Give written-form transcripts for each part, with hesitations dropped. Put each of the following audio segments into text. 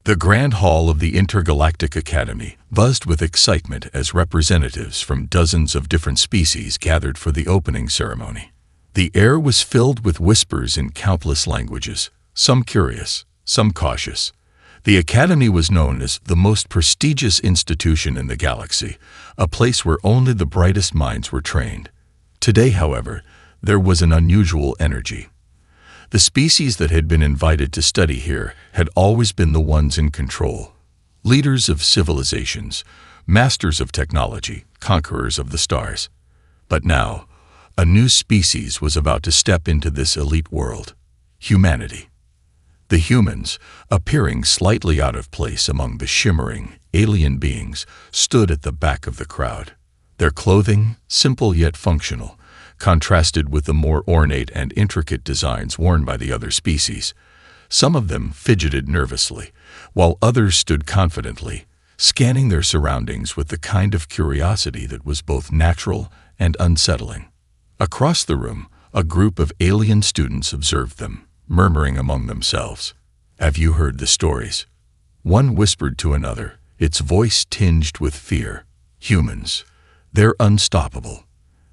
The Grand Hall of the Intergalactic Academy buzzed with excitement as representatives from dozens of different species gathered for the opening ceremony. The air was filled with whispers in countless languages, some curious, some cautious. The Academy was known as the most prestigious institution in the galaxy, a place where only the brightest minds were trained. Today, however, there was an unusual energy. The species that had been invited to study here had always been the ones in control. Leaders of civilizations, masters of technology, conquerors of the stars. But now, a new species was about to step into this elite world: humanity. The humans, appearing slightly out of place among the shimmering, alien beings, stood at the back of the crowd. Their clothing, simple yet functional, contrasted with the more ornate and intricate designs worn by the other species. Some of them fidgeted nervously, while others stood confidently, scanning their surroundings with the kind of curiosity that was both natural and unsettling. Across the room, a group of alien students observed them, murmuring among themselves. "Have you heard the stories?" One whispered to another, its voice tinged with fear. "Humans, they're unstoppable.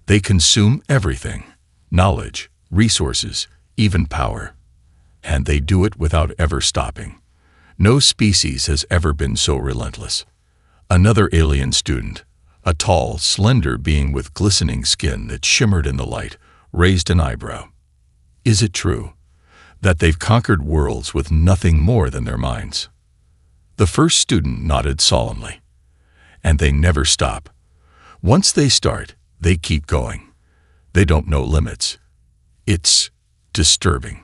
They consume everything: knowledge, resources, even power. And they do it without ever stopping. No species has ever been so relentless." Another alien student, a tall, slender being with glistening skin that shimmered in the light, raised an eyebrow. "Is it true that they've conquered worlds with nothing more than their minds?" The first student nodded solemnly. "And they never stop. Once they start, they keep going. They don't know limits. It's disturbing."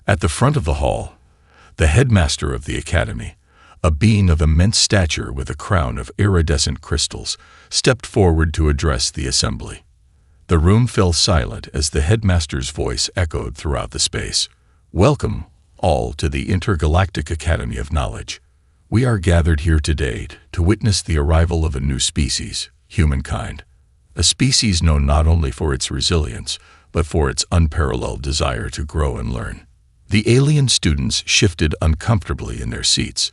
At the front of the hall, the headmaster of the academy, a being of immense stature with a crown of iridescent crystals, stepped forward to address the assembly. The room fell silent as the headmaster's voice echoed throughout the space. "Welcome, all, to the Intergalactic Academy of Knowledge. We are gathered here today to witness the arrival of a new species, humankind. A species known not only for its resilience, but for its unparalleled desire to grow and learn." The alien students shifted uncomfortably in their seats.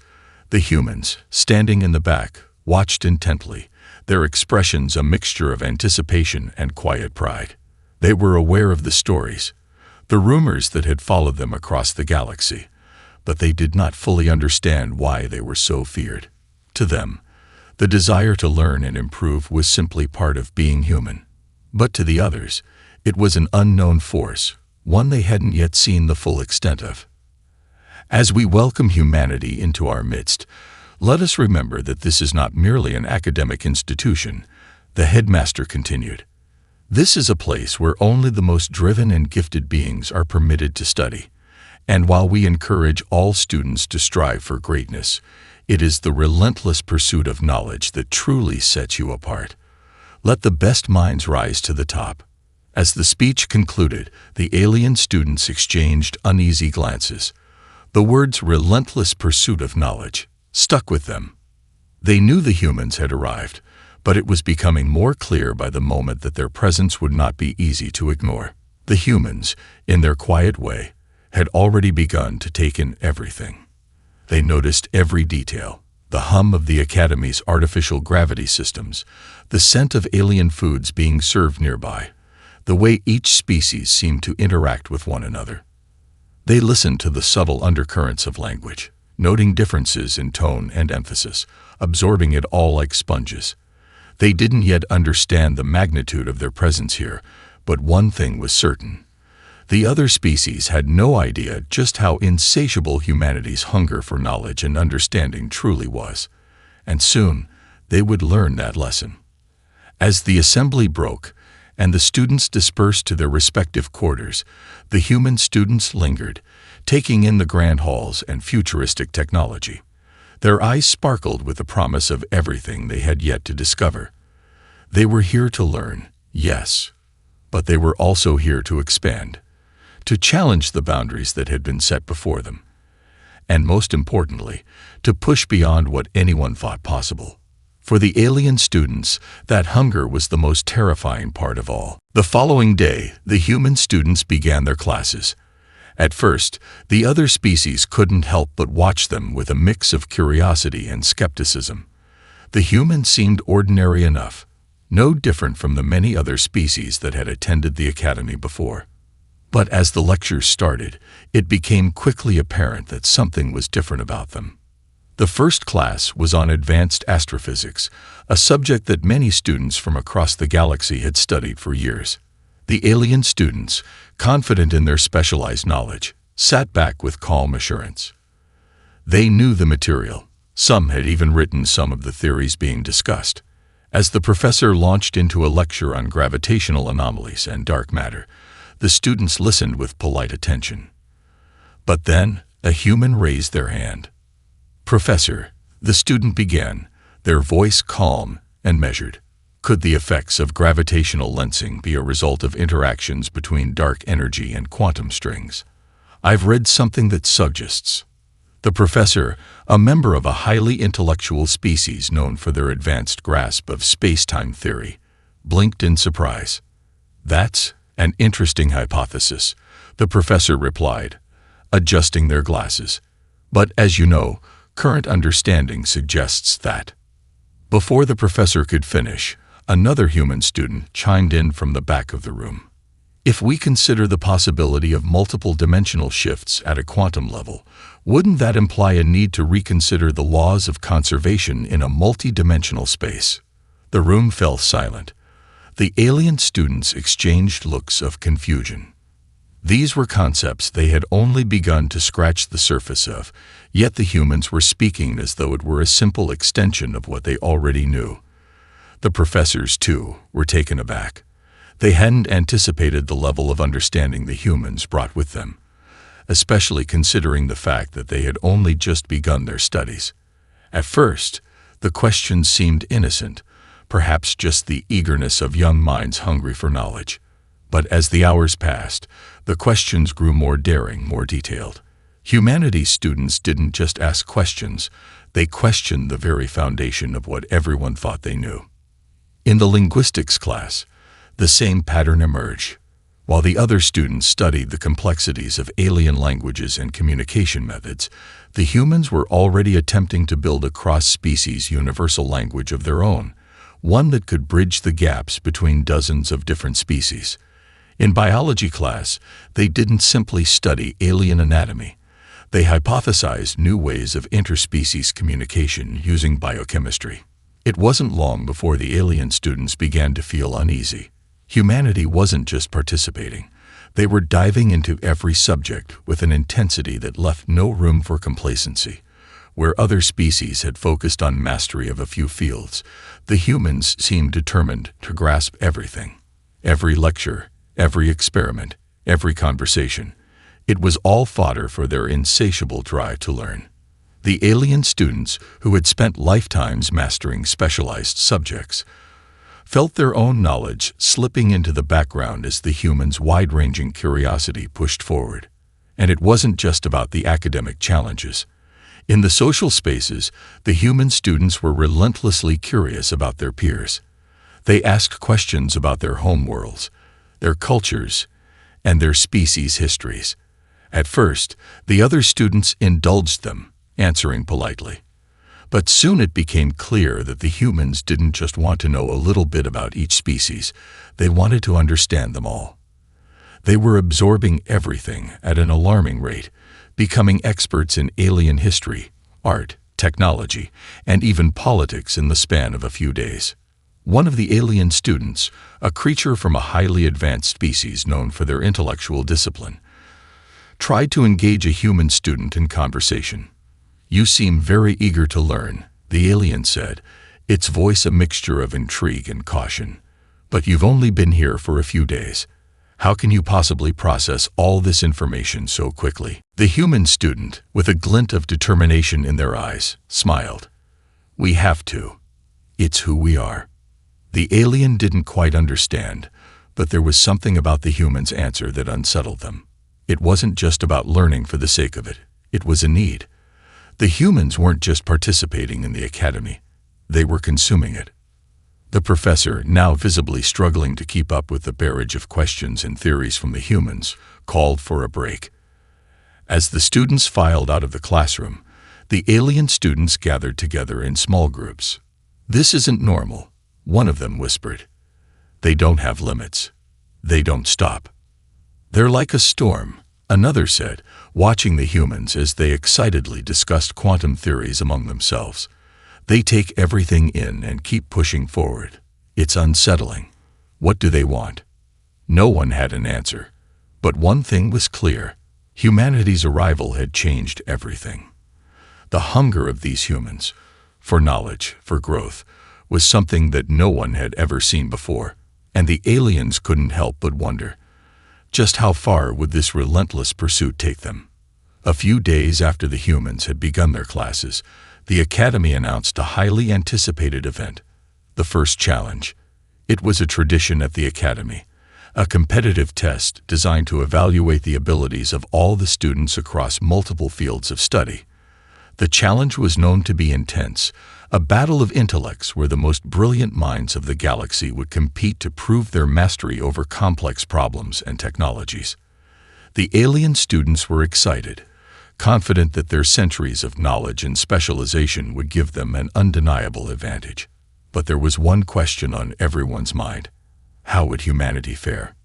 The humans, standing in the back, watched intently, their expressions a mixture of anticipation and quiet pride. They were aware of the stories, the rumors that had followed them across the galaxy, but they did not fully understand why they were so feared. To them, the desire to learn and improve was simply part of being human. But to the others, it was an unknown force, one they hadn't yet seen the full extent of. As we welcome humanity into our midst, let us remember that this is not merely an academic institution, the headmaster continued. This is a place where only the most driven and gifted beings are permitted to study. And while we encourage all students to strive for greatness, it is the relentless pursuit of knowledge that truly sets you apart. Let the best minds rise to the top. As the speech concluded, the alien students exchanged uneasy glances. The words "relentless pursuit of knowledge" stuck with them. They knew the humans had arrived, but it was becoming more clear by the moment that their presence would not be easy to ignore. The humans, in their quiet way, had already begun to take in everything. They noticed every detail: the hum of the Academy's artificial gravity systems, the scent of alien foods being served nearby, the way each species seemed to interact with one another. They listened to the subtle undercurrents of language, noting differences in tone and emphasis, absorbing it all like sponges. They didn't yet understand the magnitude of their presence here, but one thing was certain. The other species had no idea just how insatiable humanity's hunger for knowledge and understanding truly was. And soon, they would learn that lesson. As the assembly broke, and the students dispersed to their respective quarters, the human students lingered, taking in the grand halls and futuristic technology. Their eyes sparkled with the promise of everything they had yet to discover. They were here to learn, yes, but they were also here to expand, to challenge the boundaries that had been set before them, and most importantly, to push beyond what anyone thought possible. For the alien students, that hunger was the most terrifying part of all. The following day, the human students began their classes. At first, the other species couldn't help but watch them with a mix of curiosity and skepticism. The humans seemed ordinary enough, no different from the many other species that had attended the academy before. But as the lectures started, it became quickly apparent that something was different about them. The first class was on advanced astrophysics, a subject that many students from across the galaxy had studied for years. The alien students, confident in their specialized knowledge, sat back with calm assurance. They knew the material. Some had even written some of the theories being discussed. As the professor launched into a lecture on gravitational anomalies and dark matter, the students listened with polite attention. But then, a human raised their hand. "Professor," the student began, their voice calm and measured. "Could the effects of gravitational lensing be a result of interactions between dark energy and quantum strings? I've read something that suggests." The professor, a member of a highly intellectual species known for their advanced grasp of space-time theory, blinked in surprise. "That's an interesting hypothesis," the professor replied, adjusting their glasses. "But as you know, current understanding suggests that." Before the professor could finish, another human student chimed in from the back of the room. "If we consider the possibility of multiple dimensional shifts at a quantum level, wouldn't that imply a need to reconsider the laws of conservation in a multi-dimensional space?" The room fell silent. The alien students exchanged looks of confusion. These were concepts they had only begun to scratch the surface of, yet the humans were speaking as though it were a simple extension of what they already knew. The professors, too, were taken aback. They hadn't anticipated the level of understanding the humans brought with them, especially considering the fact that they had only just begun their studies. At first, the questions seemed innocent, perhaps just the eagerness of young minds hungry for knowledge. But as the hours passed, the questions grew more daring, more detailed. Humanities students didn't just ask questions, they questioned the very foundation of what everyone thought they knew. In the linguistics class, the same pattern emerged. While the other students studied the complexities of alien languages and communication methods, the humans were already attempting to build a cross-species universal language of their own, one that could bridge the gaps between dozens of different species. In biology class, they didn't simply study alien anatomy. They hypothesized new ways of interspecies communication using biochemistry. It wasn't long before the alien students began to feel uneasy. Humanity wasn't just participating. They were diving into every subject with an intensity that left no room for complacency. Where other species had focused on mastery of a few fields, the humans seemed determined to grasp everything. Every lecture, every experiment, every conversation. It was all fodder for their insatiable drive to learn. The alien students, who had spent lifetimes mastering specialized subjects, felt their own knowledge slipping into the background as the humans' wide-ranging curiosity pushed forward. And it wasn't just about the academic challenges. In the social spaces, the human students were relentlessly curious about their peers. They asked questions about their homeworlds, their cultures, and their species' histories. At first, the other students indulged them, answering politely. But soon it became clear that the humans didn't just want to know a little bit about each species, they wanted to understand them all. They were absorbing everything at an alarming rate, becoming experts in alien history, art, technology, and even politics in the span of a few days. One of the alien students, a creature from a highly advanced species known for their intellectual discipline, tried to engage a human student in conversation. "You seem very eager to learn," the alien said, its voice a mixture of intrigue and caution. "But you've only been here for a few days. How can you possibly process all this information so quickly?" The human student, with a glint of determination in their eyes, smiled. "We have to. It's who we are." The alien didn't quite understand, but there was something about the human's answer that unsettled them. It wasn't just about learning for the sake of it. It was a need. The humans weren't just participating in the academy. They were consuming it. The professor, now visibly struggling to keep up with the barrage of questions and theories from the humans, called for a break. As the students filed out of the classroom, the alien students gathered together in small groups. "This isn't normal," one of them whispered. "They don't have limits. They don't stop. They're like a storm," another said, watching the humans as they excitedly discussed quantum theories among themselves. "They take everything in and keep pushing forward. It's unsettling. What do they want?" No one had an answer, but one thing was clear. Humanity's arrival had changed everything. The hunger of these humans, for knowledge, for growth, was something that no one had ever seen before, and the aliens couldn't help but wonder, just how far would this relentless pursuit take them? A few days after the humans had begun their classes, the Academy announced a highly anticipated event, the first challenge. It was a tradition at the Academy, a competitive test designed to evaluate the abilities of all the students across multiple fields of study. The challenge was known to be intense, a battle of intellects where the most brilliant minds of the galaxy would compete to prove their mastery over complex problems and technologies. The alien students were excited, confident that their centuries of knowledge and specialization would give them an undeniable advantage. But there was one question on everyone's mind. How would humanity fare?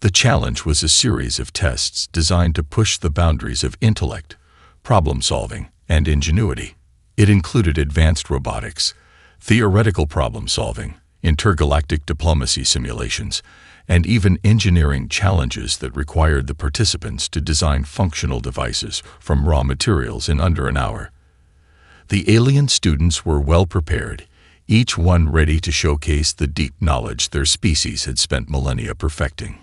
The challenge was a series of tests designed to push the boundaries of intellect, problem-solving, and ingenuity. It included advanced robotics, theoretical problem-solving, intergalactic diplomacy simulations, and even engineering challenges that required the participants to design functional devices from raw materials in under an hour. The alien students were well prepared, each one ready to showcase the deep knowledge their species had spent millennia perfecting.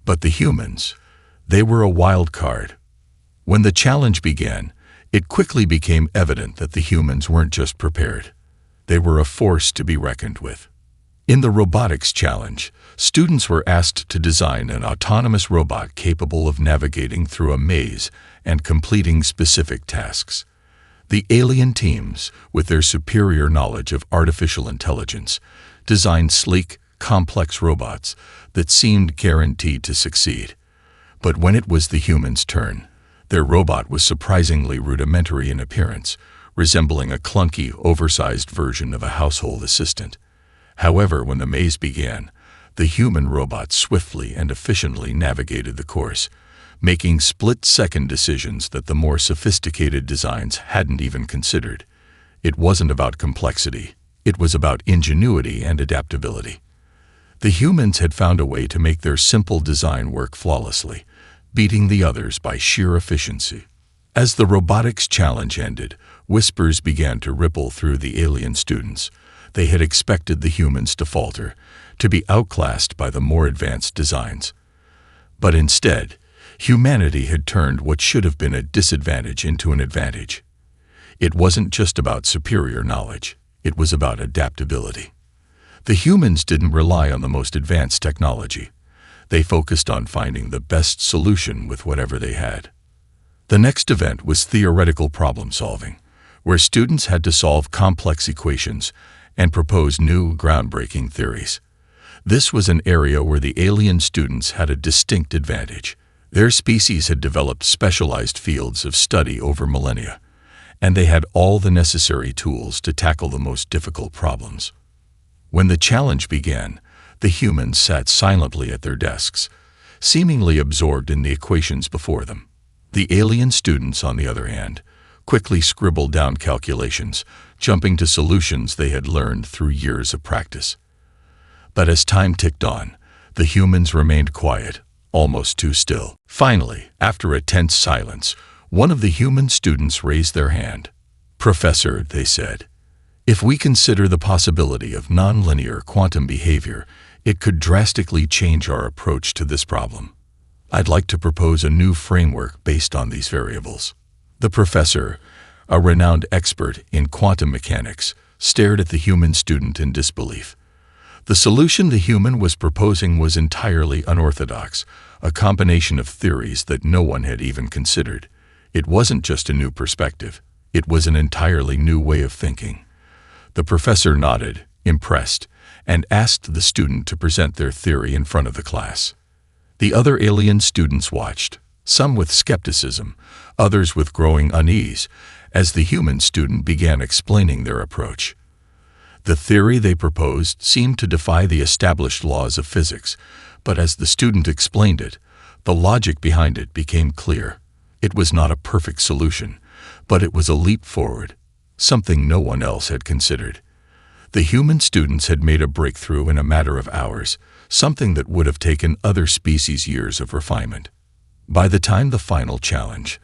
But the humans, they were a wild card. When the challenge began, it quickly became evident that the humans weren't just prepared. They were a force to be reckoned with. In the robotics challenge, students were asked to design an autonomous robot capable of navigating through a maze and completing specific tasks. The alien teams, with their superior knowledge of artificial intelligence, designed sleek, complex robots that seemed guaranteed to succeed. But when it was the humans' turn, their robot was surprisingly rudimentary in appearance, resembling a clunky, oversized version of a household assistant. However, when the maze began, the human robot swiftly and efficiently navigated the course, making split-second decisions that the more sophisticated designs hadn't even considered. It wasn't about complexity. It was about ingenuity and adaptability. The humans had found a way to make their simple design work flawlessly, beating the others by sheer efficiency. As the robotics challenge ended, whispers began to ripple through the alien students. They had expected the humans to falter, to be outclassed by the more advanced designs. But instead, humanity had turned what should have been a disadvantage into an advantage. It wasn't just about superior knowledge, it was about adaptability. The humans didn't rely on the most advanced technology. They focused on finding the best solution with whatever they had. The next event was theoretical problem solving, where students had to solve complex equations and propose new, groundbreaking theories. This was an area where the alien students had a distinct advantage. Their species had developed specialized fields of study over millennia, and they had all the necessary tools to tackle the most difficult problems. When the challenge began, the humans sat silently at their desks, seemingly absorbed in the equations before them. The alien students, on the other hand, quickly scribbled down calculations, jumping to solutions they had learned through years of practice. But as time ticked on, the humans remained quiet, almost too still. Finally, after a tense silence, one of the human students raised their hand. "Professor," they said, "if we consider the possibility of nonlinear quantum behavior, it could drastically change our approach to this problem. I'd like to propose a new framework based on these variables." The professor, a renowned expert in quantum mechanics, stared at the human student in disbelief. The solution the human was proposing was entirely unorthodox, a combination of theories that no one had even considered. It wasn't just a new perspective, it was an entirely new way of thinking. The professor nodded, impressed, and asked the student to present their theory in front of the class. The other alien students watched, some with skepticism, others with growing unease, as the human student began explaining their approach. The theory they proposed seemed to defy the established laws of physics, but as the student explained it, the logic behind it became clear. It was not a perfect solution, but it was a leap forward, something no one else had considered. The human students had made a breakthrough in a matter of hours, something that would have taken other species years of refinement. By the time the final challenge,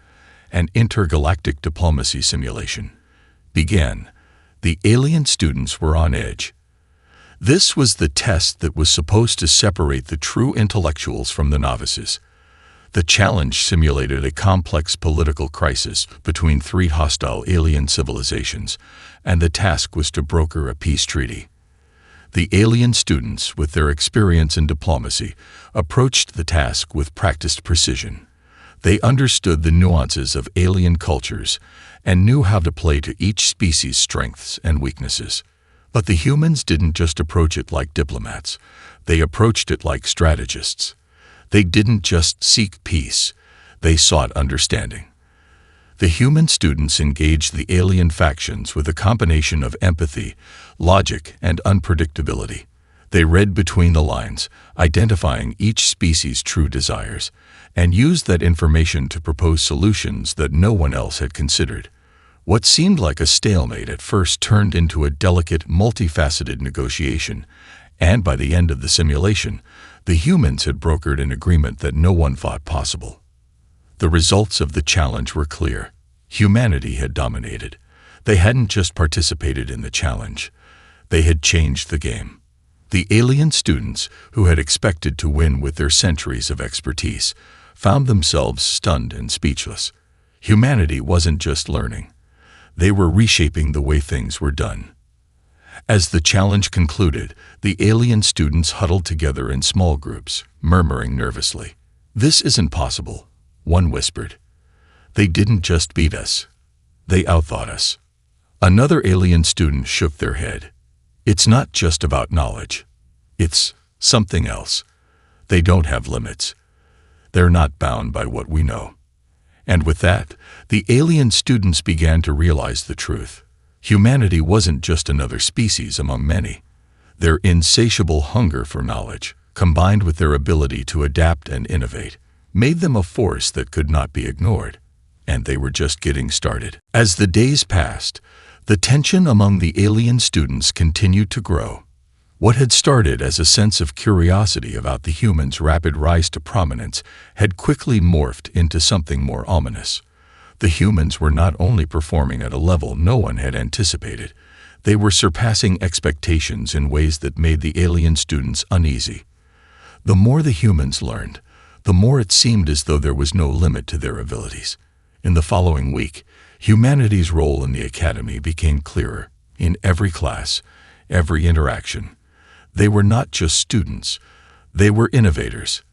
an intergalactic diplomacy simulation, began, the alien students were on edge. This was the test that was supposed to separate the true intellectuals from the novices. The challenge simulated a complex political crisis between three hostile alien civilizations, and the task was to broker a peace treaty. The alien students, with their experience in diplomacy, approached the task with practiced precision. They understood the nuances of alien cultures and knew how to play to each species' strengths and weaknesses. But the humans didn't just approach it like diplomats. They approached it like strategists. They didn't just seek peace. They sought understanding. The human students engaged the alien factions with a combination of empathy, logic, and unpredictability. They read between the lines, identifying each species' true desires, and used that information to propose solutions that no one else had considered. What seemed like a stalemate at first turned into a delicate, multifaceted negotiation, and by the end of the simulation, the humans had brokered an agreement that no one thought possible. The results of the challenge were clear. Humanity had dominated. They hadn't just participated in the challenge. They had changed the game. The alien students, who had expected to win with their centuries of expertise, found themselves stunned and speechless. Humanity wasn't just learning. They were reshaping the way things were done. As the challenge concluded, the alien students huddled together in small groups, murmuring nervously. "This isn't possible," one whispered. "They didn't just beat us. They outthought us." Another alien student shook their head. "It's not just about knowledge. It's something else. They don't have limits. They're not bound by what we know." And with that, the alien students began to realize the truth. Humanity wasn't just another species among many. Their insatiable hunger for knowledge, combined with their ability to adapt and innovate, made them a force that could not be ignored. And they were just getting started. As the days passed, the tension among the alien students continued to grow. What had started as a sense of curiosity about the humans' rapid rise to prominence had quickly morphed into something more ominous. The humans were not only performing at a level no one had anticipated, they were surpassing expectations in ways that made the alien students uneasy. The more the humans learned, the more it seemed as though there was no limit to their abilities. In the following week, humanity's role in the academy became clearer. In every class, every interaction, they were not just students, they were innovators.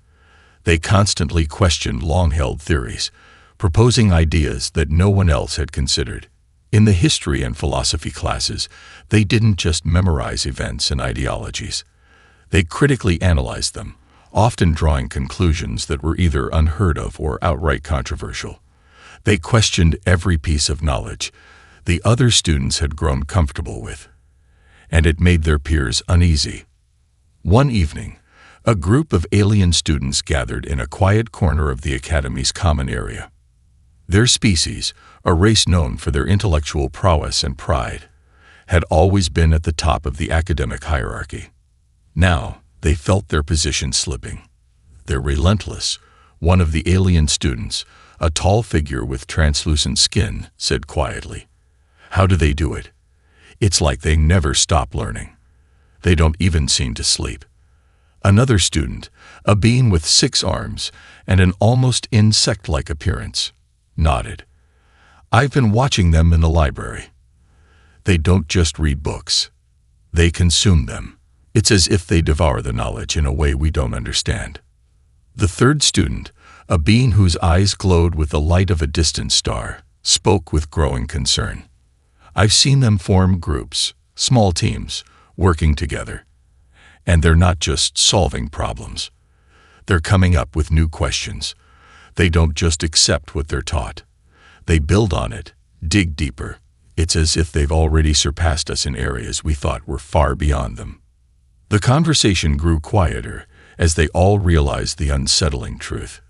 They constantly questioned long-held theories, proposing ideas that no one else had considered. In the history and philosophy classes, they didn't just memorize events and ideologies. They critically analyzed them, often drawing conclusions that were either unheard of or outright controversial. They questioned every piece of knowledge the other students had grown comfortable with, and it made their peers uneasy. One evening, a group of alien students gathered in a quiet corner of the academy's common area. Their species, a race known for their intellectual prowess and pride, had always been at the top of the academic hierarchy. Now, they felt their position slipping. "They're relentless," one of the alien students, a tall figure with translucent skin, said quietly. "How do they do it? It's like they never stop learning. They don't even seem to sleep." Another student, a being with 6 arms and an almost insect-like appearance, nodded. "I've been watching them in the library. They don't just read books. They consume them. It's as if they devour the knowledge in a way we don't understand." The third student, a being whose eyes glowed with the light of a distant star, spoke with growing concern. "I've seen them form groups, small teams, working together. And they're not just solving problems. They're coming up with new questions. They don't just accept what they're taught. They build on it, dig deeper. It's as if they've already surpassed us in areas we thought were far beyond them. The conversation grew quieter as they all realized the unsettling truth.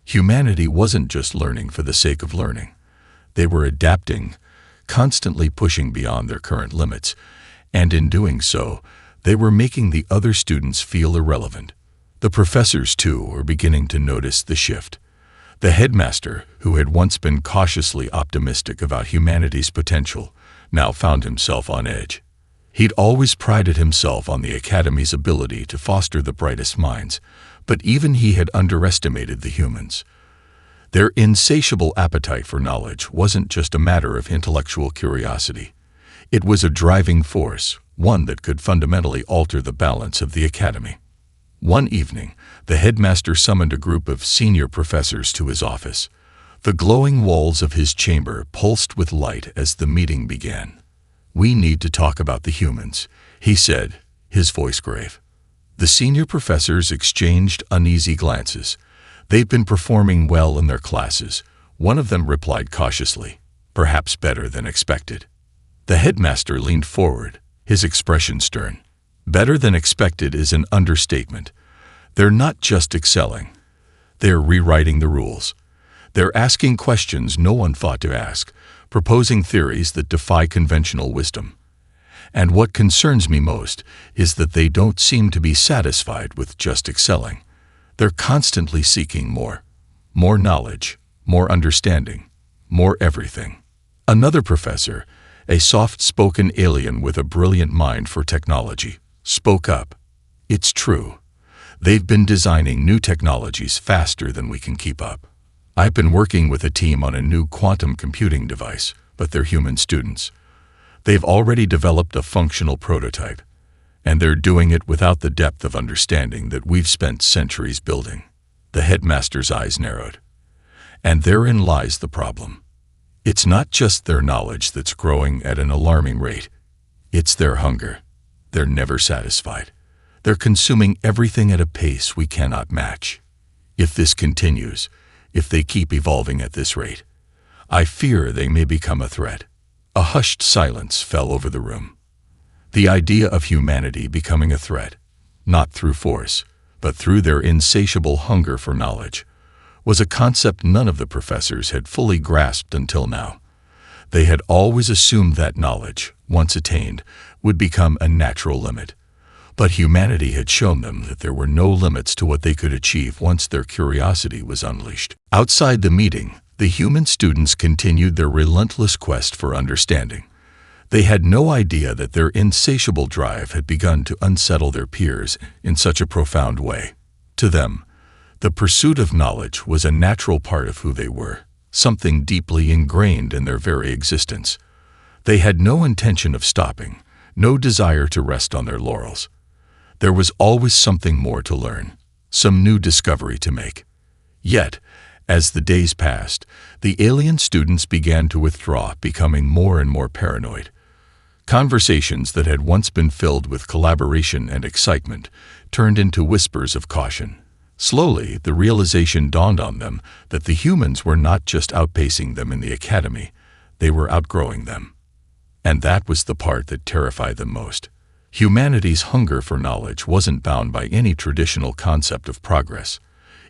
Humanity wasn't just learning for the sake of learning. They were adapting, constantly pushing beyond their current limits, and in doing so, they were making the other students feel irrelevant. The professors, too, were beginning to notice the shift. The headmaster, who had once been cautiously optimistic about humanity's potential, now found himself on edge. He'd always prided himself on the Academy's ability to foster the brightest minds, but even he had underestimated the humans. Their insatiable appetite for knowledge wasn't just a matter of intellectual curiosity. It was a driving force, one that could fundamentally alter the balance of the Academy. One evening, the headmaster summoned a group of senior professors to his office. The glowing walls of his chamber pulsed with light as the meeting began. "We need to talk about the humans," he said, his voice grave. The senior professors exchanged uneasy glances. "They've been performing well in their classes," one of them replied cautiously, "perhaps better than expected." The headmaster leaned forward, his expression stern. "Better than expected is an understatement. They're not just excelling. They're rewriting the rules. They're asking questions no one thought to ask, proposing theories that defy conventional wisdom. And what concerns me most is that they don't seem to be satisfied with just excelling. They're constantly seeking more knowledge, more understanding, more everything." Another professor, a soft-spoken alien with a brilliant mind for technology, spoke up. "It's true. They've been designing new technologies faster than we can keep up. I've been working with a team on a new quantum computing device, but they're human students. They've already developed a functional prototype, and they're doing it without the depth of understanding that we've spent centuries building." The headmaster's eyes narrowed. "And therein lies the problem. It's not just their knowledge that's growing at an alarming rate. It's their hunger. They're never satisfied. They're consuming everything at a pace we cannot match. If this continues, if they keep evolving at this rate, I fear they may become a threat." A hushed silence fell over the room. The idea of humanity becoming a threat, not through force, but through their insatiable hunger for knowledge, was a concept none of the professors had fully grasped until now. They had always assumed that knowledge, once attained, would become a natural limit. But humanity had shown them that there were no limits to what they could achieve once their curiosity was unleashed. Outside the meeting, the human students continued their relentless quest for understanding. They had no idea that their insatiable drive had begun to unsettle their peers in such a profound way. To them, the pursuit of knowledge was a natural part of who they were, something deeply ingrained in their very existence. They had no intention of stopping, no desire to rest on their laurels. There was always something more to learn, some new discovery to make. Yet, as the days passed, the alien students began to withdraw, becoming more and more paranoid. Conversations that had once been filled with collaboration and excitement turned into whispers of caution. Slowly, the realization dawned on them that the humans were not just outpacing them in the Academy, they were outgrowing them. And that was the part that terrified them most. Humanity's hunger for knowledge wasn't bound by any traditional concept of progress.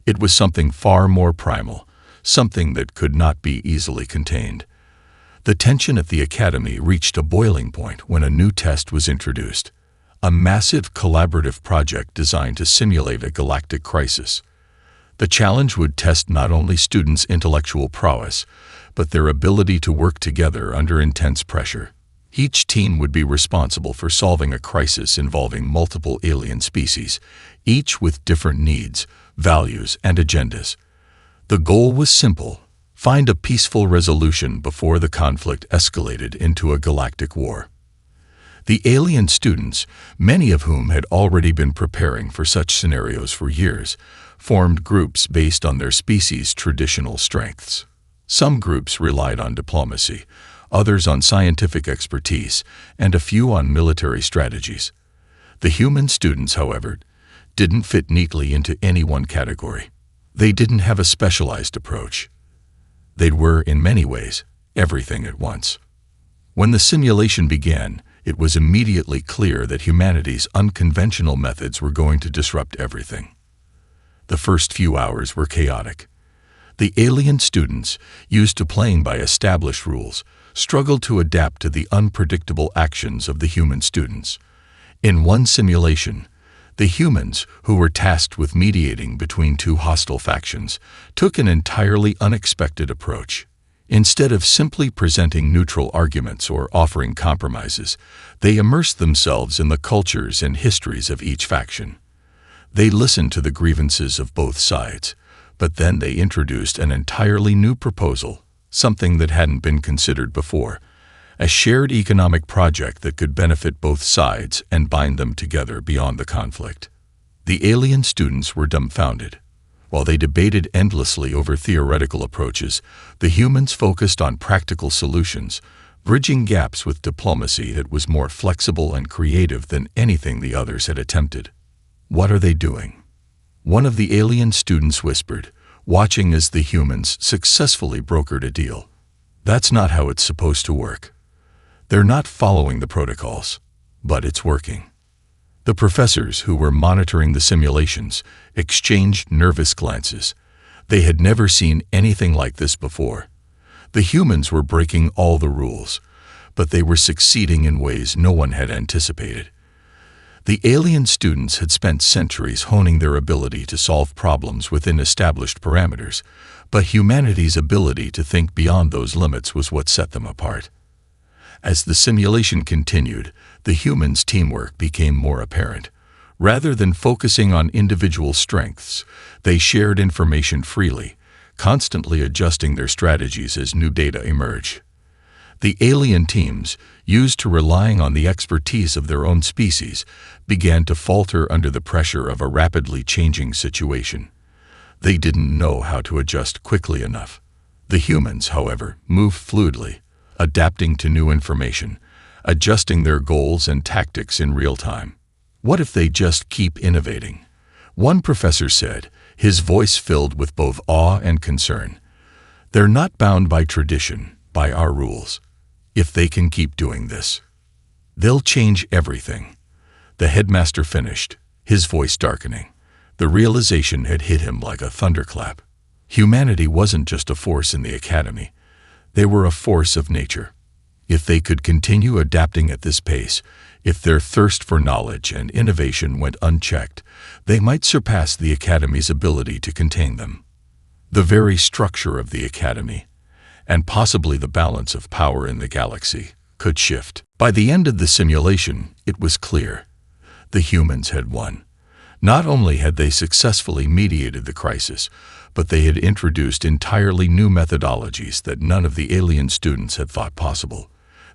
It was something far more primal, something that could not be easily contained. The tension at the Academy reached a boiling point when a new test was introduced. A massive collaborative project designed to simulate a galactic crisis. The challenge would test not only students' intellectual prowess, but their ability to work together under intense pressure. Each team would be responsible for solving a crisis involving multiple alien species, each with different needs, values, and agendas. The goal was simple: find a peaceful resolution before the conflict escalated into a galactic war. The alien students, many of whom had already been preparing for such scenarios for years, formed groups based on their species' traditional strengths. Some groups relied on diplomacy, others on scientific expertise, and a few on military strategies. The human students, however, didn't fit neatly into any one category. They didn't have a specialized approach. They were, in many ways, everything at once. When the simulation began, it was immediately clear that humanity's unconventional methods were going to disrupt everything. The first few hours were chaotic. The alien students, used to playing by established rules, struggled to adapt to the unpredictable actions of the human students. In one simulation, the humans, who were tasked with mediating between two hostile factions, took an entirely unexpected approach. Instead of simply presenting neutral arguments or offering compromises, they immersed themselves in the cultures and histories of each faction. They listened to the grievances of both sides, but then they introduced an entirely new proposal, something that hadn't been considered before, a shared economic project that could benefit both sides and bind them together beyond the conflict. The alien students were dumbfounded. While they debated endlessly over theoretical approaches, the humans focused on practical solutions, bridging gaps with diplomacy that was more flexible and creative than anything the others had attempted. "What are they doing?" one of the alien students whispered, watching as the humans successfully brokered a deal. "That's not how it's supposed to work. They're not following the protocols, but it's working." The professors who were monitoring the simulations exchanged nervous glances. They had never seen anything like this before. The humans were breaking all the rules, but they were succeeding in ways no one had anticipated. The alien students had spent centuries honing their ability to solve problems within established parameters, but humanity's ability to think beyond those limits was what set them apart. As the simulation continued, the humans' teamwork became more apparent. Rather than focusing on individual strengths, they shared information freely, constantly adjusting their strategies as new data emerged. The alien teams, used to relying on the expertise of their own species, began to falter under the pressure of a rapidly changing situation. They didn't know how to adjust quickly enough. The humans, however, moved fluidly, adapting to new information, adjusting their goals and tactics in real time. "What if they just keep innovating?" one professor said, his voice filled with both awe and concern. "They're not bound by tradition, by our rules. If they can keep doing this, they'll change everything." The headmaster finished, his voice darkening. The realization had hit him like a thunderclap. Humanity wasn't just a force in the academy. They were a force of nature. If they could continue adapting at this pace, if their thirst for knowledge and innovation went unchecked, they might surpass the Academy's ability to contain them. The very structure of the Academy, and possibly the balance of power in the galaxy, could shift. By the end of the simulation, it was clear. The humans had won. Not only had they successfully mediated the crisis, but they had introduced entirely new methodologies that none of the alien students had thought possible.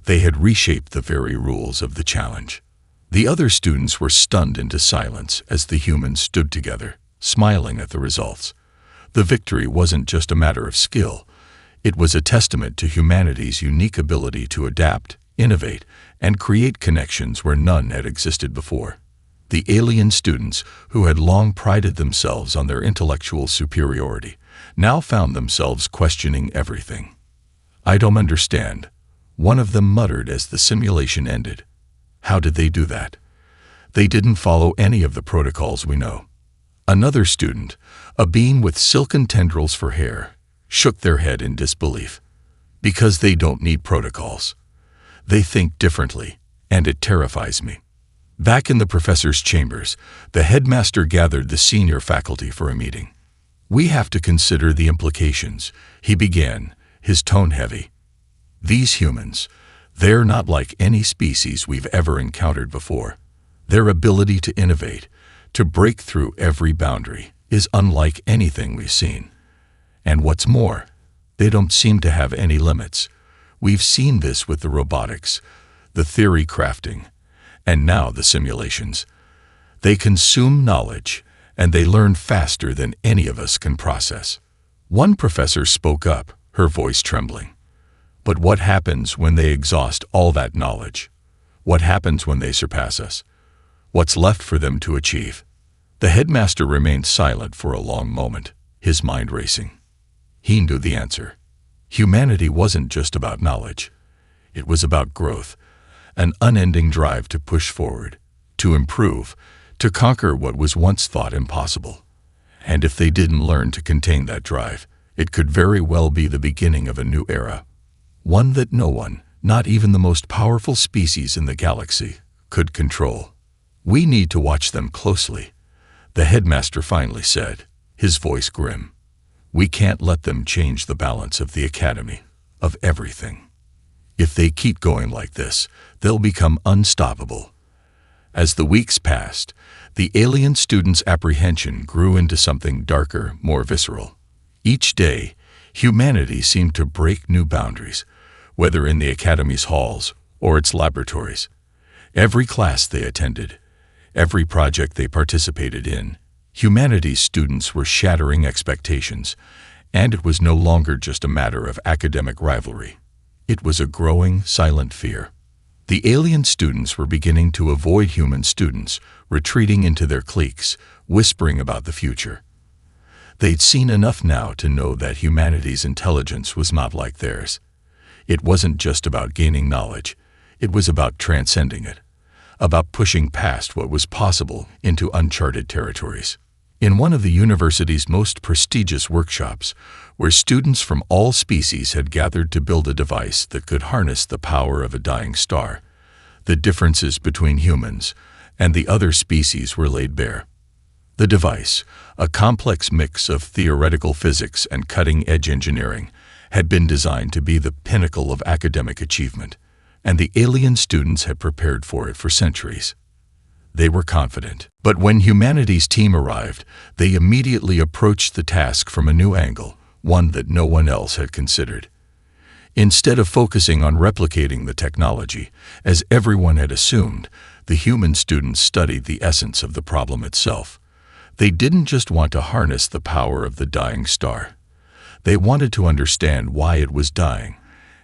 They had reshaped the very rules of the challenge. The other students were stunned into silence as the humans stood together, smiling at the results. The victory wasn't just a matter of skill. It was a testament to humanity's unique ability to adapt, innovate, and create connections where none had existed before. The alien students, who had long prided themselves on their intellectual superiority, now found themselves questioning everything. "I don't understand," one of them muttered as the simulation ended. "How did they do that? They didn't follow any of the protocols we know." Another student, a being with silken tendrils for hair, shook their head in disbelief. "Because they don't need protocols. They think differently, and it terrifies me." Back in the professor's chambers, the headmaster gathered the senior faculty for a meeting. "We have to consider the implications," he began, his tone heavy. "These humans, they're not like any species we've ever encountered before. Their ability to innovate, to break through every boundary, is unlike anything we've seen. And what's more, they don't seem to have any limits. We've seen this with the robotics, the theory crafting, and now the simulations. They consume knowledge, and they learn faster than any of us can process." One professor spoke up, her voice trembling. "But what happens when they exhaust all that knowledge? What happens when they surpass us? What's left for them to achieve?" The headmaster remained silent for a long moment, his mind racing. He knew the answer. Humanity wasn't just about knowledge. It was about growth, an unending drive to push forward, to improve, to conquer what was once thought impossible. And if they didn't learn to contain that drive, it could very well be the beginning of a new era. One that no one, not even the most powerful species in the galaxy, could control. "We need to watch them closely," the headmaster finally said, his voice grim. "We can't let them change the balance of the academy, of everything. If they keep going like this, they'll become unstoppable." As the weeks passed, the alien students' apprehension grew into something darker, more visceral. Each day, humanity seemed to break new boundaries, whether in the academy's halls or its laboratories. Every class they attended, every project they participated in, humanity's students were shattering expectations, and it was no longer just a matter of academic rivalry. It was a growing, silent fear. The alien students were beginning to avoid human students, retreating into their cliques, whispering about the future. They'd seen enough now to know that humanity's intelligence was not like theirs. It wasn't just about gaining knowledge, it was about transcending it, about pushing past what was possible into uncharted territories. In one of the university's most prestigious workshops, where students from all species had gathered to build a device that could harness the power of a dying star, the differences between humans and the other species were laid bare. The device, a complex mix of theoretical physics and cutting-edge engineering, had been designed to be the pinnacle of academic achievement, and the alien students had prepared for it for centuries. They were confident. But when humanity's team arrived, they immediately approached the task from a new angle, one that no one else had considered. Instead of focusing on replicating the technology, as everyone had assumed, the human students studied the essence of the problem itself. They didn't just want to harness the power of the dying star. They wanted to understand why it was dying,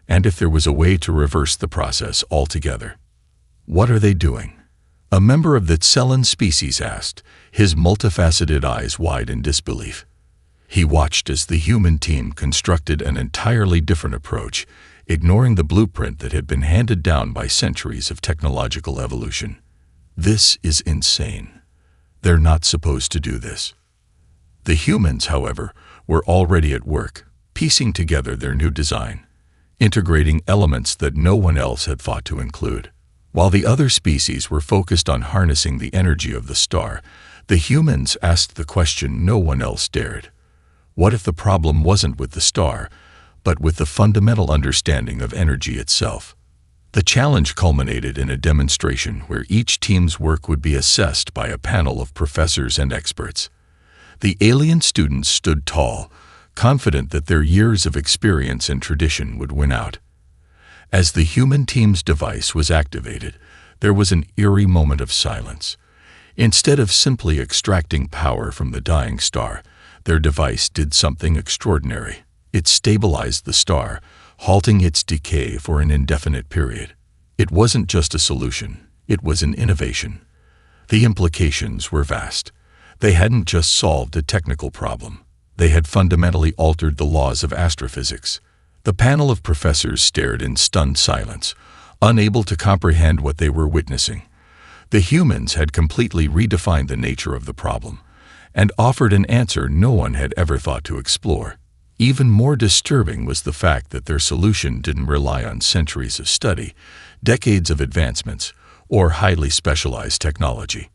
and if there was a way to reverse the process altogether. "What are they doing?" a member of the Tsellan species asked, his multifaceted eyes wide in disbelief. He watched as the human team constructed an entirely different approach, ignoring the blueprint that had been handed down by centuries of technological evolution. "This is insane. They're not supposed to do this." The humans, however, were already at work, piecing together their new design, integrating elements that no one else had thought to include. While the other species were focused on harnessing the energy of the star, the humans asked the question no one else dared. What if the problem wasn't with the star, but with the fundamental understanding of energy itself? The challenge culminated in a demonstration where each team's work would be assessed by a panel of professors and experts. The alien students stood tall, confident that their years of experience and tradition would win out. As the human team's device was activated, there was an eerie moment of silence. Instead of simply extracting power from the dying star, their device did something extraordinary. It stabilized the star, halting its decay for an indefinite period. It wasn't just a solution, it was an innovation. The implications were vast. They hadn't just solved a technical problem. They had fundamentally altered the laws of astrophysics. The panel of professors stared in stunned silence, unable to comprehend what they were witnessing. The humans had completely redefined the nature of the problem and offered an answer no one had ever thought to explore. Even more disturbing was the fact that their solution didn't rely on centuries of study, decades of advancements, or highly specialized technology.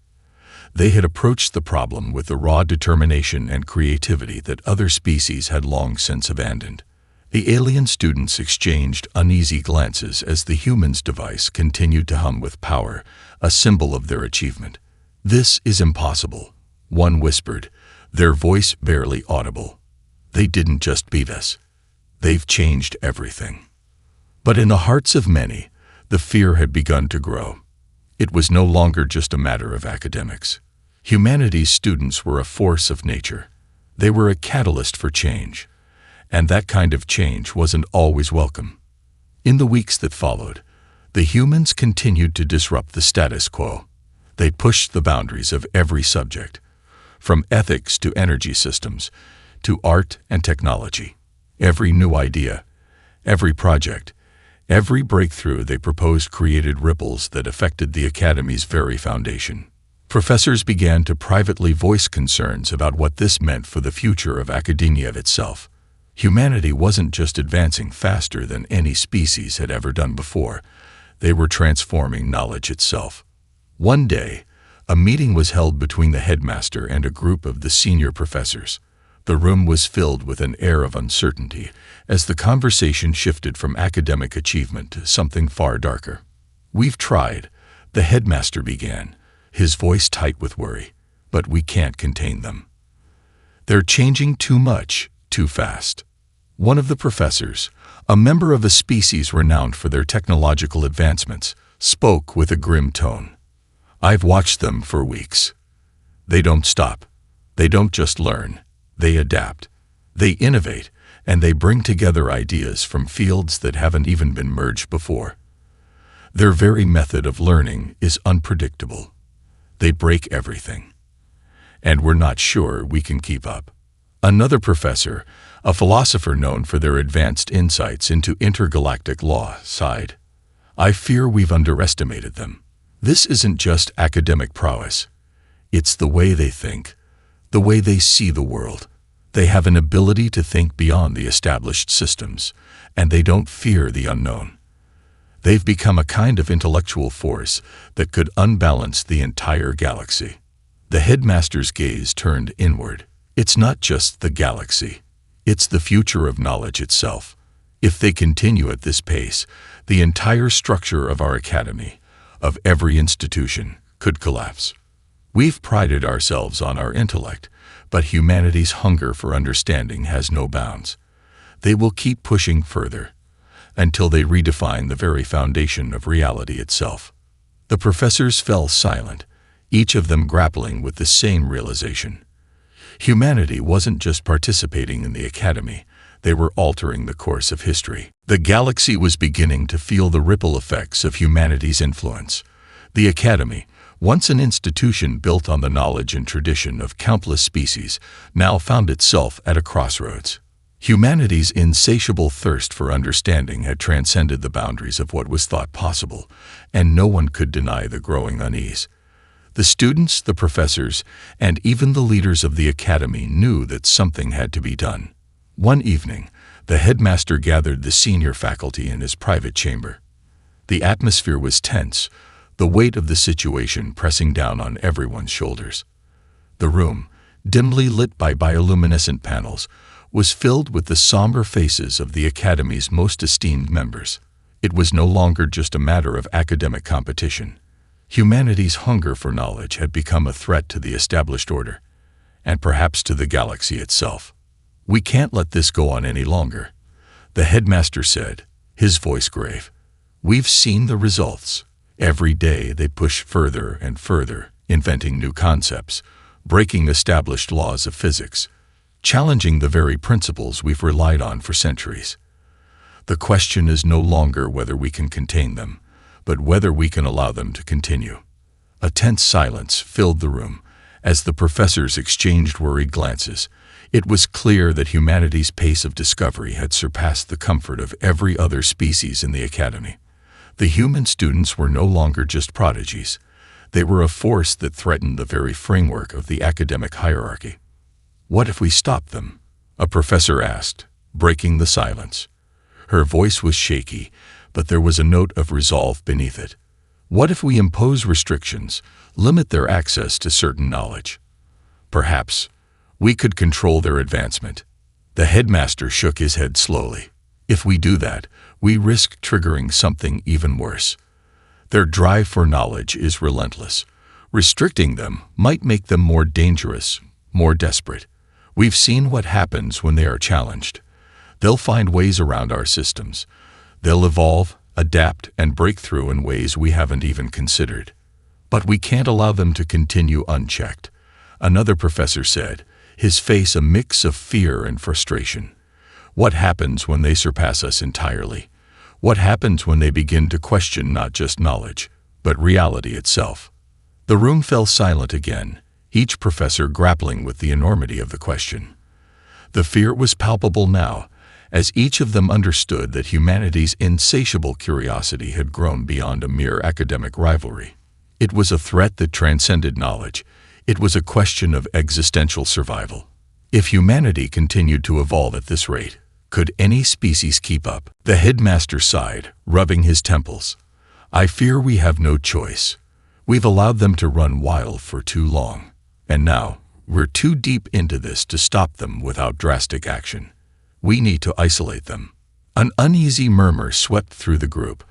They had approached the problem with the raw determination and creativity that other species had long since abandoned. The alien students exchanged uneasy glances as the human's device continued to hum with power, a symbol of their achievement. "This is impossible," one whispered, their voice barely audible. "They didn't just beat us. They've changed everything." But in the hearts of many, the fear had begun to grow. It was no longer just a matter of academics. Humanity's students were a force of nature. They were a catalyst for change. And that kind of change wasn't always welcome. In the weeks that followed, the humans continued to disrupt the status quo. They pushed the boundaries of every subject, from ethics to energy systems, to art and technology. Every new idea, every project, every breakthrough they proposed created ripples that affected the Academy's very foundation. Professors began to privately voice concerns about what this meant for the future of academia itself. Humanity wasn't just advancing faster than any species had ever done before. They were transforming knowledge itself. One day, a meeting was held between the headmaster and a group of the senior professors. The room was filled with an air of uncertainty as the conversation shifted from academic achievement to something far darker. "We've tried," the headmaster began, his voice tight with worry, "but we can't contain them. They're changing too much, too fast." One of the professors, a member of a species renowned for their technological advancements, spoke with a grim tone. "I've watched them for weeks. They don't stop. They don't just learn. They adapt. They innovate, and they bring together ideas from fields that haven't even been merged before. Their very method of learning is unpredictable. They break everything. And we're not sure we can keep up." Another professor, a philosopher known for their advanced insights into intergalactic law, sighed. "I fear we've underestimated them. This isn't just academic prowess. It's the way they think, the way they see the world. They have an ability to think beyond the established systems, and they don't fear the unknown. They've become a kind of intellectual force that could unbalance the entire galaxy." The headmaster's gaze turned inward. "It's not just the galaxy. It's the future of knowledge itself. If they continue at this pace, the entire structure of our academy, of every institution, could collapse. We've prided ourselves on our intellect, but humanity's hunger for understanding has no bounds. They will keep pushing further, until they redefine the very foundation of reality itself." The professors fell silent, each of them grappling with the same realization. Humanity wasn't just participating in the academy, they were altering the course of history. The galaxy was beginning to feel the ripple effects of humanity's influence. The academy, once an institution built on the knowledge and tradition of countless species, now found itself at a crossroads. Humanity's insatiable thirst for understanding had transcended the boundaries of what was thought possible, and no one could deny the growing unease. The students, the professors, and even the leaders of the academy knew that something had to be done. One evening, the headmaster gathered the senior faculty in his private chamber. The atmosphere was tense, the weight of the situation pressing down on everyone's shoulders. The room, dimly lit by bioluminescent panels, was filled with the somber faces of the academy's most esteemed members. It was no longer just a matter of academic competition. Humanity's hunger for knowledge had become a threat to the established order, and perhaps to the galaxy itself. "We can't let this go on any longer," the headmaster said, his voice grave. "We've seen the results. Every day they push further and further, inventing new concepts, breaking established laws of physics, challenging the very principles we've relied on for centuries. The question is no longer whether we can contain them, but whether we can allow them to continue." A tense silence filled the room as the professors exchanged worried glances. It was clear that humanity's pace of discovery had surpassed the comfort of every other species in the academy. The human students were no longer just prodigies. They were a force that threatened the very framework of the academic hierarchy. "What if we stop them?" a professor asked, breaking the silence. Her voice was shaky, but there was a note of resolve beneath it. "What if we impose restrictions, limit their access to certain knowledge? Perhaps we could control their advancement." The headmaster shook his head slowly. "If we do that, we risk triggering something even worse. Their drive for knowledge is relentless. Restricting them might make them more dangerous, more desperate. We've seen what happens when they are challenged. They'll find ways around our systems. They'll evolve, adapt, and break through in ways we haven't even considered. But we can't allow them to continue unchecked," another professor said, his face a mix of fear and frustration. "What happens when they surpass us entirely? What happens when they begin to question not just knowledge, but reality itself?" The room fell silent again, each professor grappling with the enormity of the question. The fear was palpable now, as each of them understood that humanity's insatiable curiosity had grown beyond a mere academic rivalry. It was a threat that transcended knowledge. It was a question of existential survival. If humanity continued to evolve at this rate, could any species keep up? The headmaster sighed, rubbing his temples. I fear we have no choice. We've allowed them to run wild for too long. And now, we're too deep into this to stop them without drastic action. We need to isolate them. An uneasy murmur swept through the group.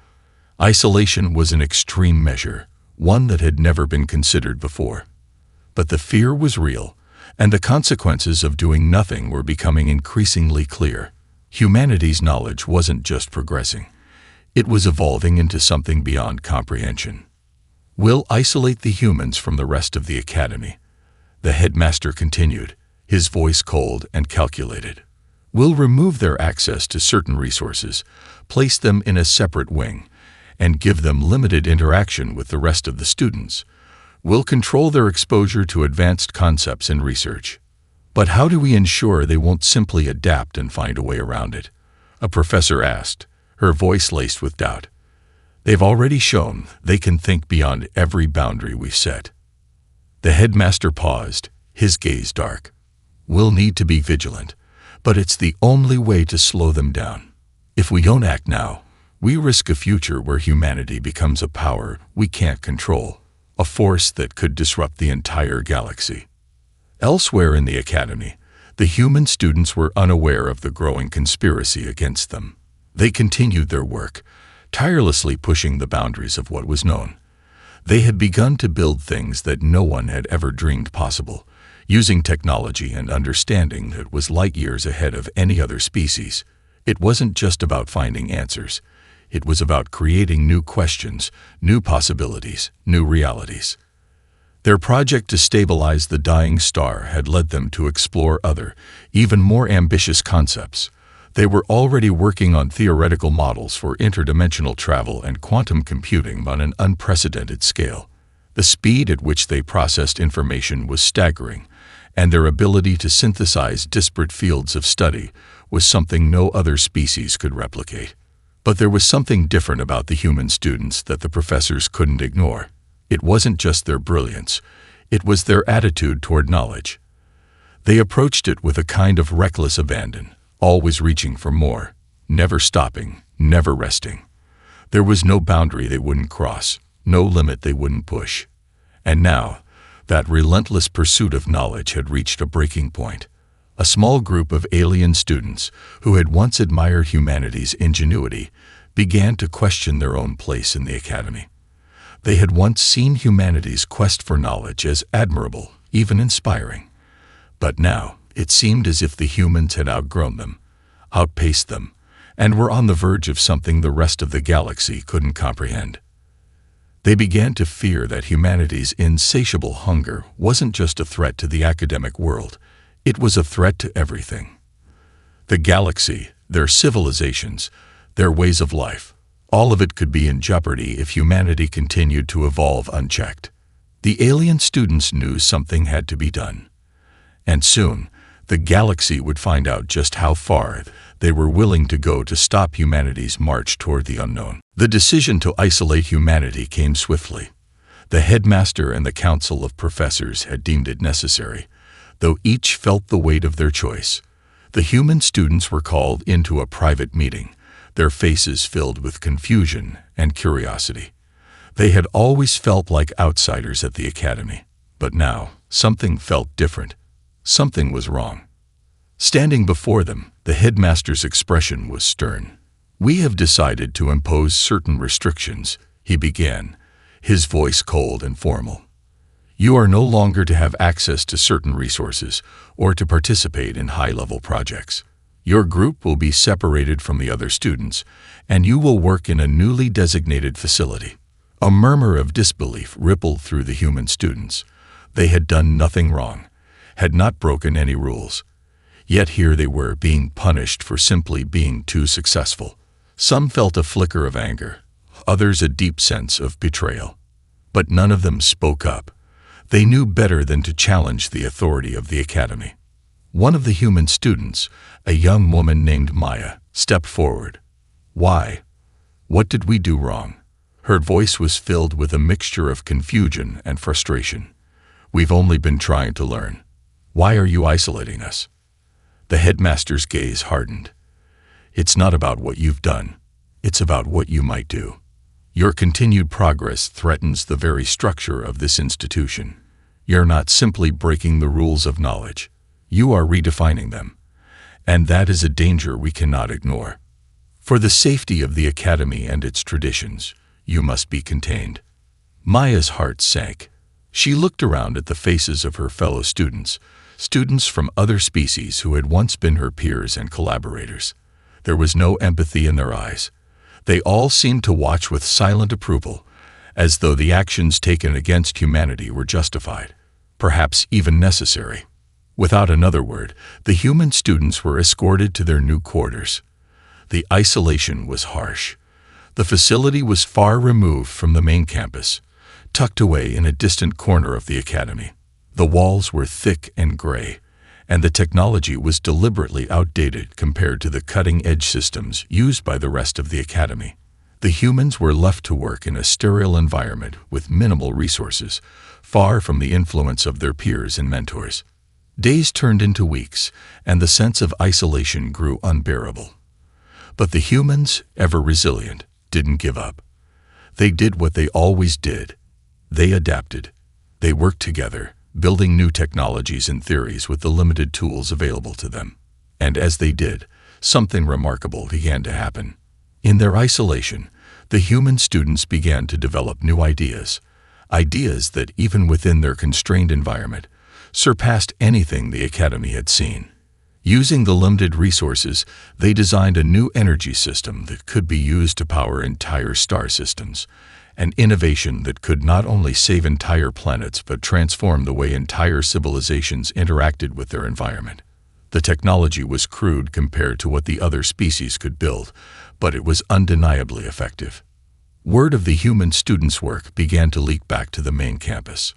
Isolation was an extreme measure, one that had never been considered before. But the fear was real, and the consequences of doing nothing were becoming increasingly clear. Humanity's knowledge wasn't just progressing. It was evolving into something beyond comprehension. We'll isolate the humans from the rest of the academy, the headmaster continued, his voice cold and calculated. We'll remove their access to certain resources, place them in a separate wing, and give them limited interaction with the rest of the students. We'll control their exposure to advanced concepts and research. But how do we ensure they won't simply adapt and find a way around it? A professor asked, her voice laced with doubt. They've already shown they can think beyond every boundary we've set. The headmaster paused, his gaze dark. We'll need to be vigilant, but it's the only way to slow them down. If we don't act now, we risk a future where humanity becomes a power we can't control, a force that could disrupt the entire galaxy. Elsewhere in the academy, the human students were unaware of the growing conspiracy against them. They continued their work, tirelessly pushing the boundaries of what was known. They had begun to build things that no one had ever dreamed possible, using technology and understanding that was light years ahead of any other species. It wasn't just about finding answers. It was about creating new questions, new possibilities, new realities. Their project to stabilize the dying star had led them to explore other, even more ambitious concepts. They were already working on theoretical models for interdimensional travel and quantum computing on an unprecedented scale. The speed at which they processed information was staggering, and their ability to synthesize disparate fields of study was something no other species could replicate. But there was something different about the human students that the professors couldn't ignore. It wasn't just their brilliance, it was their attitude toward knowledge. They approached it with a kind of reckless abandon, always reaching for more, never stopping, never resting. There was no boundary they wouldn't cross, no limit they wouldn't push. And now, that relentless pursuit of knowledge had reached a breaking point. A small group of alien students, who had once admired humanity's ingenuity, began to question their own place in the academy. They had once seen humanity's quest for knowledge as admirable, even inspiring. But now, it seemed as if the humans had outgrown them, outpaced them, and were on the verge of something the rest of the galaxy couldn't comprehend. They began to fear that humanity's insatiable hunger wasn't just a threat to the academic world, it was a threat to everything. The galaxy, their civilizations, their ways of life, all of it could be in jeopardy if humanity continued to evolve unchecked. The alien students knew something had to be done. And soon, the galaxy would find out just how far they were willing to go to stop humanity's march toward the unknown. The decision to isolate humanity came swiftly. The headmaster and the council of professors had deemed it necessary, though each felt the weight of their choice. The human students were called into a private meeting, their faces filled with confusion and curiosity. They had always felt like outsiders at the academy, but now something felt different. Something was wrong. Standing before them, the headmaster's expression was stern. "We have decided to impose certain restrictions," he began, his voice cold and formal. "You are no longer to have access to certain resources or to participate in high-level projects. Your group will be separated from the other students, and you will work in a newly designated facility." A murmur of disbelief rippled through the human students. They had done nothing wrong, had not broken any rules. Yet here they were being punished for simply being too successful. Some felt a flicker of anger, others a deep sense of betrayal. But none of them spoke up. They knew better than to challenge the authority of the academy. One of the human students, a young woman named Maya, stepped forward. "Why? What did we do wrong?" Her voice was filled with a mixture of confusion and frustration. "We've only been trying to learn. Why are you isolating us?" The headmaster's gaze hardened. "It's not about what you've done. It's about what you might do. Your continued progress threatens the very structure of this institution. You're not simply breaking the rules of knowledge. You are redefining them. And that is a danger we cannot ignore. For the safety of the Academy and its traditions, you must be contained." Maya's heart sank. She looked around at the faces of her fellow students, students from other species who had once been her peers and collaborators. There was no empathy in their eyes. They all seemed to watch with silent approval, as though the actions taken against humanity were justified, perhaps even necessary. Without another word, the human students were escorted to their new quarters. The isolation was harsh. The facility was far removed from the main campus, tucked away in a distant corner of the Academy. The walls were thick and gray, and the technology was deliberately outdated compared to the cutting-edge systems used by the rest of the Academy. The humans were left to work in a sterile environment with minimal resources, far from the influence of their peers and mentors. Days turned into weeks, and the sense of isolation grew unbearable. But the humans, ever resilient, didn't give up. They did what they always did. They adapted. They worked together, building new technologies and theories with the limited tools available to them. And as they did, something remarkable began to happen. In their isolation, the human students began to develop new ideas that, even within their constrained environment, surpassed anything the Academy had seen. Using the limited resources, they designed a new energy system that could be used to power entire star systems, an innovation that could not only save entire planets but transform the way entire civilizations interacted with their environment. The technology was crude compared to what the other species could build, but it was undeniably effective. Word of the human students' work began to leak back to the main campus.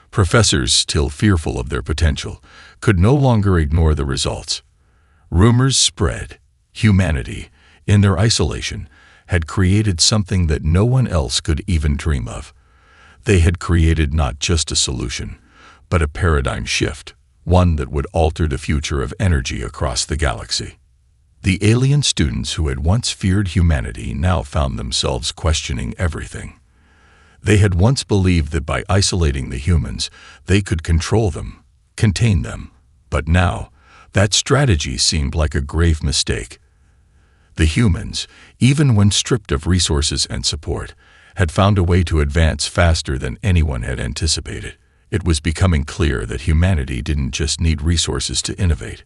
Professors, still fearful of their potential, could no longer ignore the results. Rumors spread. Humanity, in their isolation, had created something that no one else could even dream of. They had created not just a solution, but a paradigm shift, one that would alter the future of energy across the galaxy. The alien students who had once feared humanity now found themselves questioning everything. They had once believed that by isolating the humans, they could control them, contain them. But now, that strategy seemed like a grave mistake. The humans, even when stripped of resources and support, had found a way to advance faster than anyone had anticipated. It was becoming clear that humanity didn't just need resources to innovate.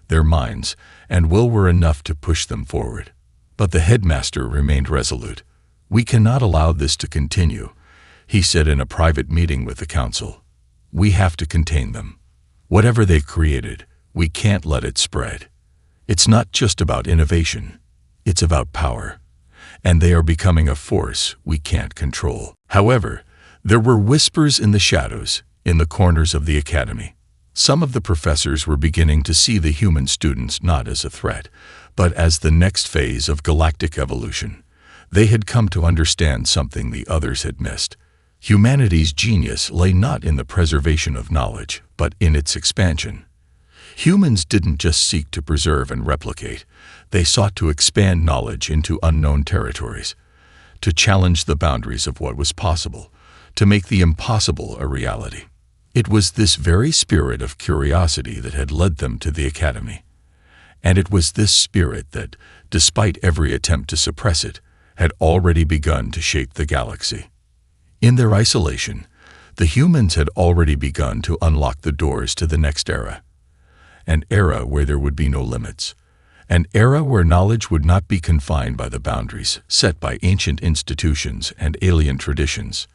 Their minds and will were enough to push them forward. But the headmaster remained resolute. "We cannot allow this to continue," he said in a private meeting with the council. "We have to contain them. Whatever they've created, we can't let it spread. It's not just about innovation. It's about power. And they are becoming a force we can't control." However, there were whispers in the shadows, in the corners of the Academy. Some of the professors were beginning to see the human students not as a threat, but as the next phase of galactic evolution. They had come to understand something the others had missed. Humanity's genius lay not in the preservation of knowledge, but in its expansion. Humans didn't just seek to preserve and replicate. They sought to expand knowledge into unknown territories, to challenge the boundaries of what was possible, to make the impossible a reality. It was this very spirit of curiosity that had led them to the Academy. And it was this spirit that, despite every attempt to suppress it, had already begun to shape the galaxy. In their isolation, the humans had already begun to unlock the doors to the next era. An era where there would be no limits. An era where knowledge would not be confined by the boundaries set by ancient institutions and alien traditions.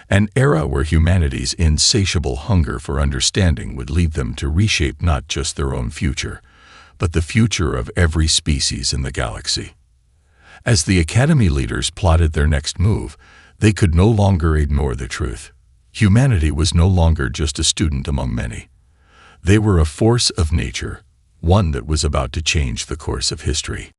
An era where humanity's insatiable hunger for understanding would lead them to reshape not just their own future, but the future of every species in the galaxy. As the Academy leaders plotted their next move, they could no longer ignore the truth. Humanity was no longer just a student among many. They were a force of nature, one that was about to change the course of history.